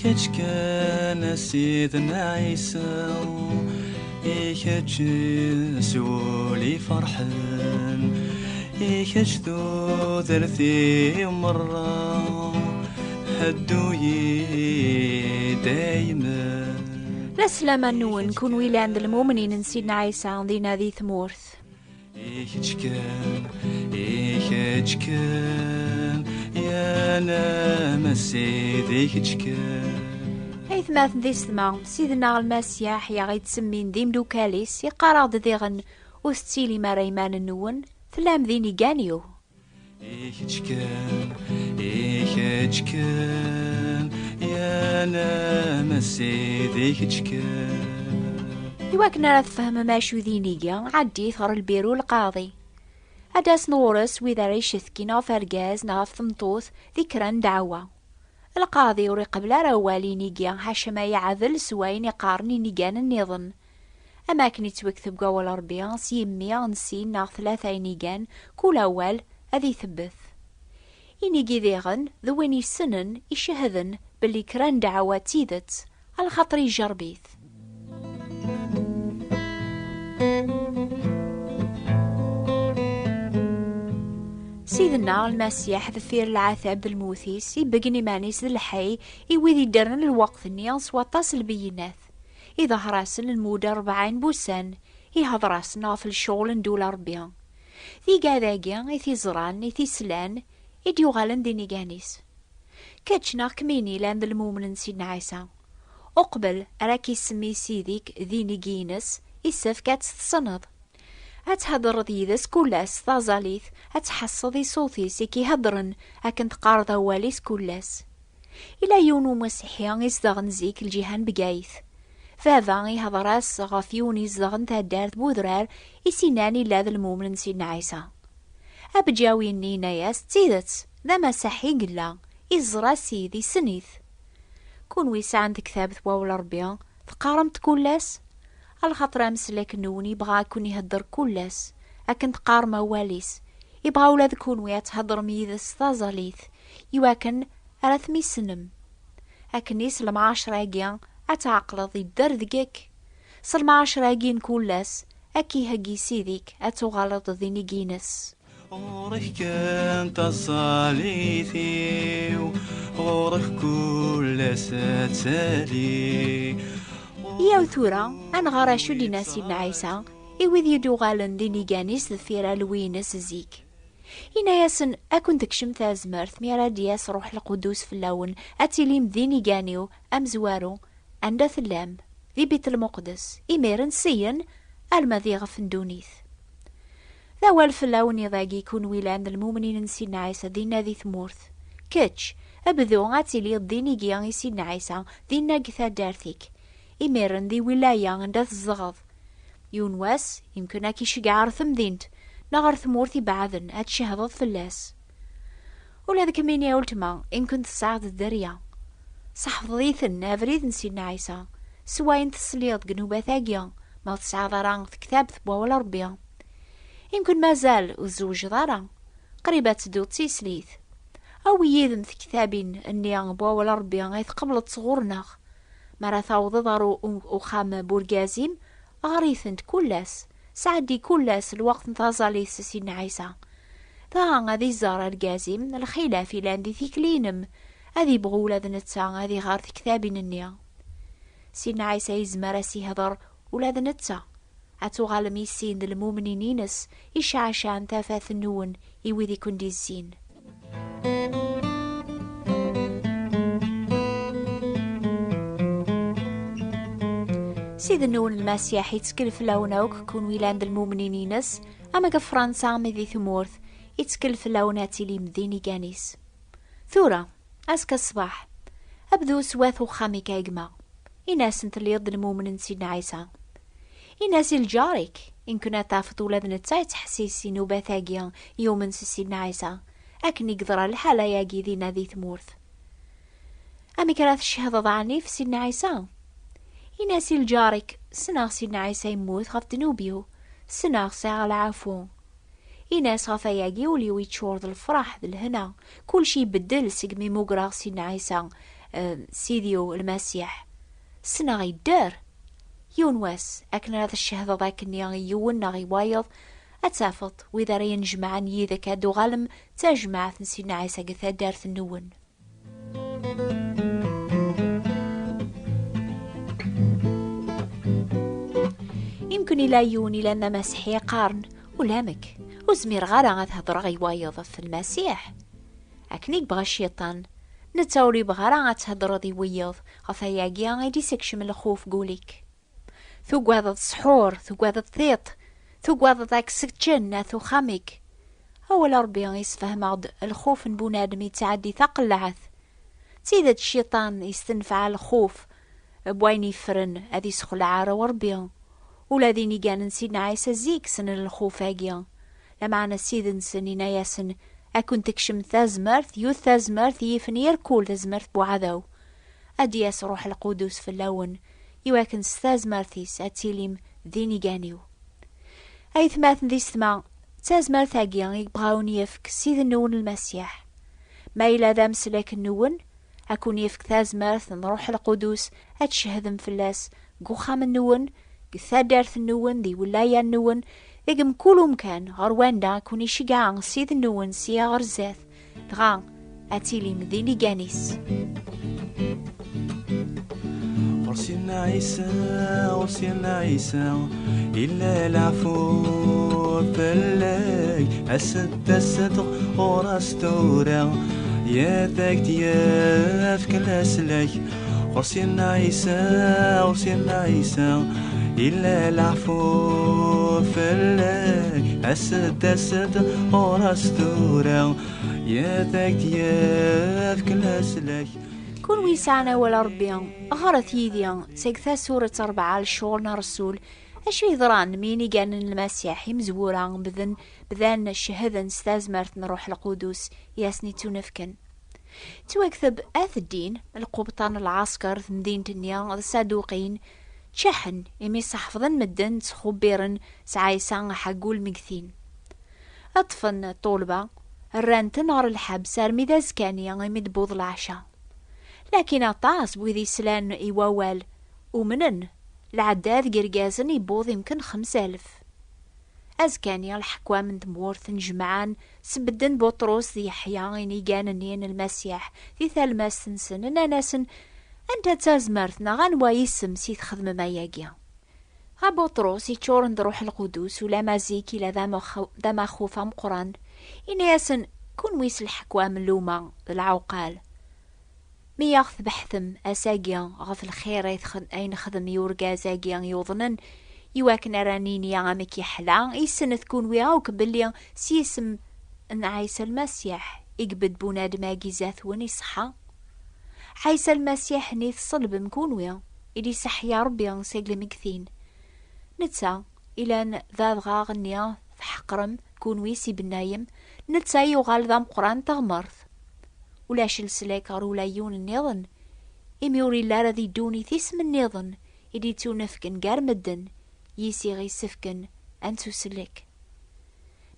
إيكاتش كان سيدنا عيسى إيكاتش سولي فرحان إيكاتش ذو ذرثي مرة هدوي دايما. لسلام نون كون ويلاند المؤمنين سيدنا عيسى دينا ذي ثمورث. إيكاتش كان يا نام سيد إيكاتش كان. حيث ماث ذي سما سيدنا المسيح يا غي تسمين ديم دوكاليس يقارض ذيغن وستيلي ما ريمان النون ثلام ذيني جانيو. إيكاتش كان يا نام سيد إيكاتش كان. يواكنا تفهم ماشو ذينيجا عدي ثر البيرو القاضي أداس نورس وإذا ريشثكي ناف أرجاز ناف ثمطوث ذكرا دعوة القاضي ورقب لا روالي نيجيا حاشما يعذل سواين يقارني نيجان النظن أماكن يتوكثب قوال أربيان سيميا نسين ناف ثلاثة نيجان كل أول أذي ثبث ينيجي ذيغن ذوين يسنن يشهذن باللي كران دعوة تيدت على خاطري جربيث. سيدنا المسيح ذفير العذاب الموثيس يبقني مانيس الحي يوذي درن الوقت النياس وطاس البينات إذا راسن المودة 40 بوسان يهض راسنا في الشغل ندول 40 ذي قاذاقيا يثي زران يثي سلان يديو غالن ديني جانيس كاتشنا كميني لاند المؤمن سيدنا عيسى أقبل أراكي سمي سيديك ذيني جينس يسف كات تصند أتهدر ذيذس كولاس ثازاليث أتحصدي صوتيس يكي هدرن أكن تقارض واليس كولاس إلا يونو مسيحيان يزدغن زيك الجيهان بقايث فهذا يهضراس غافيون يزدغن تهدارت بودرار يسيناني لاذ المؤمن سيدنا عيسى أبجاوي النيناياس تيدت ذا مسيحي قلا إزرا سيدي سنيث كون ويسا عندك ثابت واول ربيان تقارمت كولاس الخطرة مسلك نوني بغا كون يهدر كولاس أكن تقارما واليس يبغا ولاد كون ويات هدر ميذس ثازاليث يواكن أرثمي سنم أكن يسلم 10 جيان أتعقل ضي الدردقك سلم 10 جين كولاس أكي هجي سيديك أتغلط ذيني جينس أورخ كان تصاليثي أورخ كولاس تسالي ياو ثورة أنغراشو لنا سيدنا عيسى إوذ يدو غالن ديني جانيس ذفيرا لوينس زيك إنا ياسن أكون تكشم تازمرث ميرا دياس روح القدوس في اللون أتيليم ديني جانيو أم زوارو عند ثلام ذي بيت المقدس إميرن سيين المذي غفندونيث ذا والف اللون يضاقي يكون ويلان المؤمنين سيدنا عيسى دينا ذي ثمورث كتش أبذو أتيلي الديني جاني سيدنا عيسى دينا قثا دارثيك إميرن ذي ولاية عندها الزغض يونواس يمكن أكي شقعار ثمذينت نغر ثمورثي بعضن أتشهضت فلاس ولا ذاك مين يولتما إن كنت تساعد الدريا صحفظيثن أفريد سيدنا عيسى سواين تسليط جنوبا ثاقيا ما تساعد ران في كتاب ثبوا ولا ربيا يمكن مازال والزوج ضارا قريبة تدو تسيسليث أو يذن في كتابين أني بوا ولا ربيا غيث قبل صغورنا مرا ثاوض ضارو وخام بورجازيم غريثنت كلاس سعدي كلاس الوقت نتازاليس سيدنا عيسى ثا غادي زار الجازيم الخلاف لاندي ثيكلينم هذي بغولة ذنتا هذي غار في كتابين النيا سيدنا عيسى يزمر سي هضر ولا ذنتا عتو غالمي السين المؤمنينينس يشعشان تافاث النون يوذي كندي الزين سيد النون المسيحي يتكلف لونوك كون ويلاند المؤمنينينس أما كفرنسا مذي ثمورث يتكلف لوناتي لي مديني جانيس ثورة أسكا الصباح أبدو سواث وخامي كايقما إناس نتليض المؤمن سيدنا عيسى إناس الجارك إن كنا تافت ولاد نتاي تحسيسي نوبة ثاقيا يومن سيدنا عيسى أكن يقدر الحالة ياقي ذينا ذي ثمورث أمي كراث الشهادة ضعني في سيدنا عيسى إناس الجارك سناغ سيدنا عيسى يموت غف دنوبيو سناغ ساغ العفو إناس غفا ياقي وليو يتشورد الفرح ذا الهنا كل شي بدل سيقمي مقراغ سيدنا عيسى سيديو المسيح سنا غيدار يون واس أكن هذا الشهد ذاك النيا يون غيوايض أتافط وإذا رين جمعان يذاك هادو غالم تجمع نسينا عيسى قثا دارت النون. يمكن إلا يوني لأن مسيحي قارن ولامك وزمير غالا غتهضر غيوايض في المسيح أكنيك بغا الشيطان نتاولي بغا غتهضر ذي ويض غفاياكيا غيدي سكش من الخوف قوليك ثو قواض السحور ثو قواض الثيط ثو قواض ذاك سكتشن ثو خاميك أول ربي يسفهم الخوف بنادم يتعدي ثقل العث تيدة الشيطان يستنفع الخوف بوين يفرن هذي سخل عارة وربيا ولاديني كان سيدنا عيسى زيك سن الخوفاقيا لمعنا سيد نسنينا ياسن أكون تكشم ثازمرث يو ثازمرث يفني يركول ثازمرث بوعذو أدياس روح القدس في اللون يواكن ثازمرثيس أتيليم ذيني جانيو أي ثماثن ذي سما ثازمرث أجيا يبغاون يفك سيد النون المسيح ما إلا ذا مسلك النون أكون يفك ثازمرث نروح القدس أتشهدم في اللاس قوخام النون قثادرث النون ذي ولايا النون إجم كل مكان غرواندا كوني شجاع سيد النون سيا غرزاث دغا أتيلي مديني جانيس ورسينا عيسى إلا العفو فلاي أسد الصدق ورستورا يا ذاك دياف كلا سلاك ورسينا عيسى إلا العفو فلاي أسد ورستورا يا ذاك دياف كلا سلاك كون ويسعنا ولا ربيا غرث يديا سيكثا سورة 4 لشغلنا رسول أشو يضران ميني كان المسيح مزورا بذن الشهدن استازمرت نروح القدس ياسني تونفكن توكثب آث الدين القبطان العسكر في مدينة النيا الصادوقين تشحن إمي صحفظن مدن تخبيرن سعيسان حقول مكثين أطفن طولبة الران تنهر الحبس أرمي ذا زكانيا يمد بوض العشاء لكن أطاس بوذي سلان إيوال ومنن العداد قرقازن يبوض يمكن 5000 أزكانيا الحكوة من دمورث جمعان سبدن بطروس ذي حياني جاننين المسيح ذي ثالماس سنسن ناسن أنت تازمرثنا غان وايسم سيت خدم ما ياقيا ها بطروس يتشورن دروح القدوس ولا مازيكي لا ما خوفا مقران إنياسن كون ويس الحكوة من لوما العوقال مياخذ بحثم أساقيا غف الخير أين خدم يورقا زاقيا يوظنن يواكن رانيني يعامك يحلا يسن تكون وياوك بلي سيسم ان عيسى المسيح يقبد بوناد ماقي زاث ونصحى عيسى المسيح نيث صلب مكون ويا إلي صح يا ربي سيقل مكثين نتسا إلى ذا غاغنيا حقرم كون ويسي بالنايم نتسا يغال ذا مقران تغمرث ولاش السلاكر ولا يون النظن إميوري لا رذي دوني ثيس من النظن إلي تونفكن قار مدن يسي غي سفكن أنتو سلك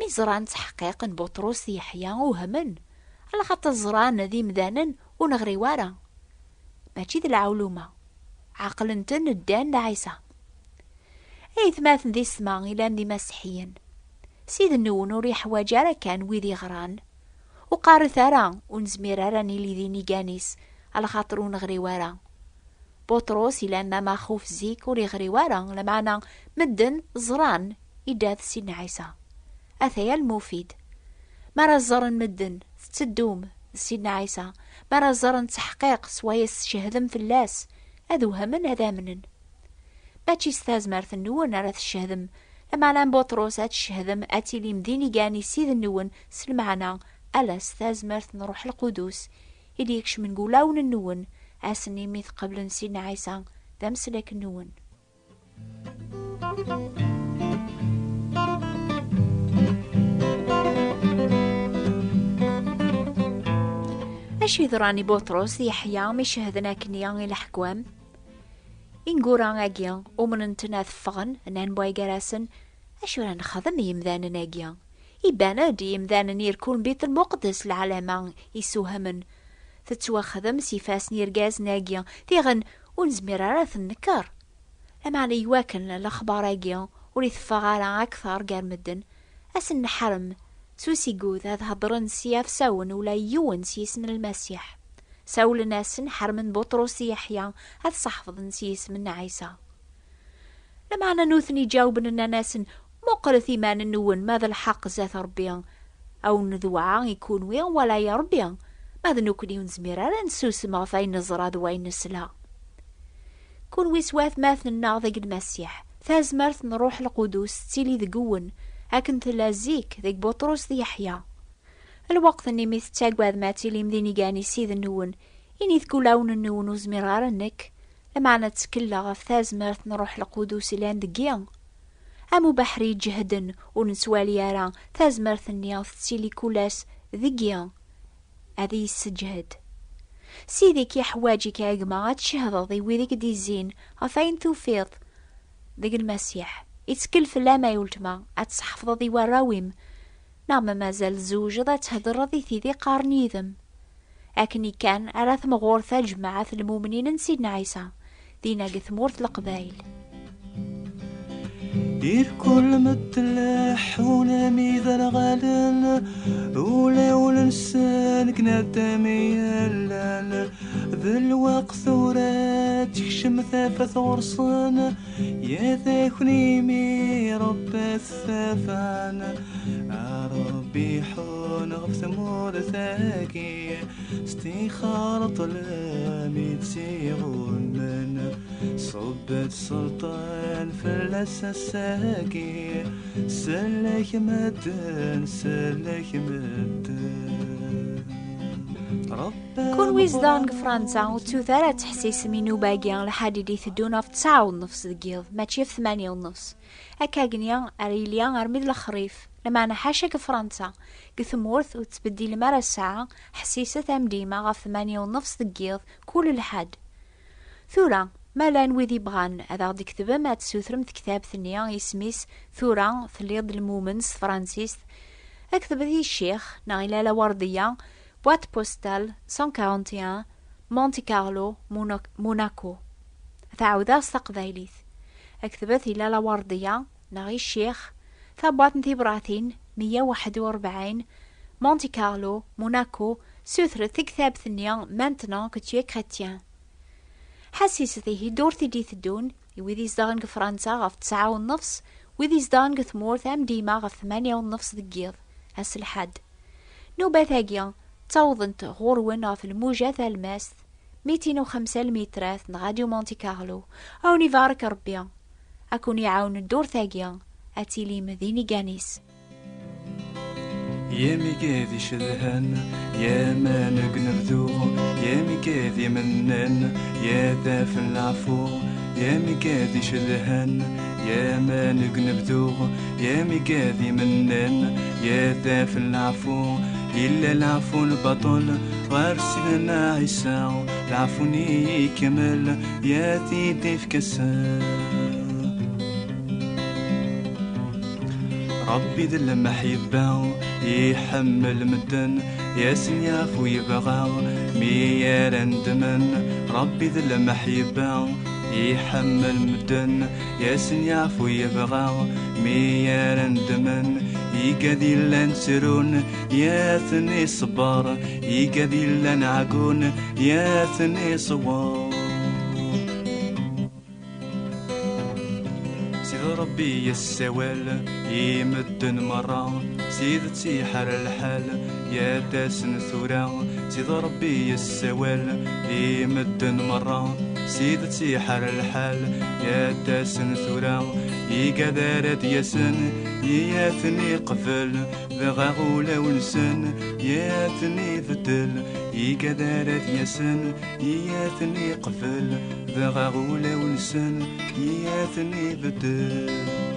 ميزران تحقيق بطروس يحيا وهمن على خاطر الزران ذي مذانن ونغري وارا ماشي ذي العولومة عقل انتن الدان لعيسى اي ثماثن ذي السما إلا ذي مسيحيين سيد النون وريح وجارة كان ويذي غران وقار ثارا ونزمير راني لي ذيني جانيس على خاطر ونغري وارا بطروس إلا ما خوف زيك وريغري وارا لمعنا مدن زران إداث سيدنا عيسى أثيا المفيد مرة زرن مدن تدوم سيدنا عيسى مرة زرن تحقيق سوايس شهدم في اللاس أذوها من هذا منن باتشي استازمرث النون رث الشهدم لما نام بطروس الشهدم أتي لي مديني جاني سيد النون سلمعنا ألا استازمرث نروح القدوس إلي يكش من قولاون النون أسني ميث قبل سيدنا عيسى ذا مسلك النون أشي ذراني بطرس يحيى مشهدنا كنيان الحكوام إنقوران أجيان ومن انتنا ثفغن أنان بواي قراسن أشو ران خذم يمذان أجيان يبانا دي يمذان يركون بيت المقدس العلامة يسوهمن تتواخذم سيفاس نيرجاز ناقيا تيغن ونزمير راه النكر لما على يواكن الاخبار اقيا وريث فغارا اكثر قال مدن اسن حرم سوسي قوذ هذا هضرن سياف ساون ولا يون سيسم المسيح ساول ناس حرم بطرس يحيى هذا صحفظ سيسم عيسى لما أنا نوثني جاوبن أن ناس مقر ثيمان النون ماذا الحق ذات ربيان أو نذوعا يكون وين ولا يا ربيان ماذا نكون ينزمير نسوس ما فين نزراد وين نسلا كون ويسواث ماثن الناضق المسيح ثازمرت نروح القدوس تيلي ذقون هاكن تلازيك ذيك بطرس ذي يحيى الوقت اني مثل تاقواذ ماتي لي مديني قاني سيذ النون إني ذكولاون النون وزميرار النك لما أنا تسكلا غف ثازمرت نروح القدوس لان دقيان أمو بحري جهدن ونسوالي يارا ثازمرت النياض تسيلي كولاس ذقيان هذي السجهد سيديك يا حواجك يا جماعة تشهضي وذيك دي زين غفاين توفيض ذيك المسيح يتسكل في لا ما يلتما أتصحفظ ذي وراويم نعم مازال زوج ذا تهدر ذي ذي قارنيذم أكني كان أراث مغورثة جماعة المؤمنين سيدنا عيسى دينا قثمورت القبايل دير كل متلح ولا ميذا غالن ولا نسان كنا ميلان ذا الوقت ثورات تكشم ثافث غرصان يا ذاكني مي رب الثافان ربي حون غف ثمور ثاكي استخارة طلامي تسيغون من صبت سلطان فلس الساكي سلك مدن سلك مدن كون ويزدان فرنسا وتوثارة تحسيس منو باقيان لحد يثدون في 9:30 دقيقة ماشي في 8:30 أكاقنيا أريليان أرميد الخريف لما أنا حاشا فرنسا قثمورث وتبدي لمرة الساعة حسيسة تمديمة غف 8:30 دقيقة كل الحد ثورة ما لان وذي بغان هذا ديك كتبه ما تسوثرم في كتاب ثانية يسميس ثورة في اليض المومنس فرانسيس أكتب ذي الشيخ نايلة وردية بوات بوستال 141 مونتي كارلو موناكو تعوذا استقبايليث أكتبت إلى وردية ناغي الشيخ ثابوات نثيبراثين 141 مونتي كارلو موناكو سوثرت كتاب ثانية مانتنا كتيو كريتيان حسيستيه دورتي دي ثدون وذي زدان فرنسا غف 9:30 وذي زدان ثمورث أم ديما غف 8:30 دقيقة هس الحد نوبة ثاقيا توضنت غورونا في الموجة الماس 205 المترات نغاديو مونتي كارلو أو نيفارك ربيا أكون يعاون الدور ثاقيا أتيلي مديني غانيس يا ميكاذي شذهان يا ما نقنبذو يا ميكاذي منن يا ذا في العفو يا ميكاذي شذهان يا ما نقنبذو يا ميكاذي منن يا ذا في العفو إلا العفو البطل غير سيدنا عيسى العفو يكمل يا ثيدي في كسان ربي ذا المحبة يحمل مدن ياسن يعفو يبغى ميار ندمن ربي ذا المحبة يحمل مدن ياسن يعفو يبغى ميار ندمن يقدي لنا نسرون يا ثني صبار يقدي لنا نعقون يا ثني صوار ربي يسوال يمدن مرة سيد تسيحر الحال يا تاسن ثورة سيد ربي يسوال يمدن مرة سيد تسيحر الحال يا تاسن ثورة يقدر يسن ياثني قفل ذا غولا ونسن ياثني ذدل يقدر يسن ياثني قفل ذا غولا ونسن ياثني ذدل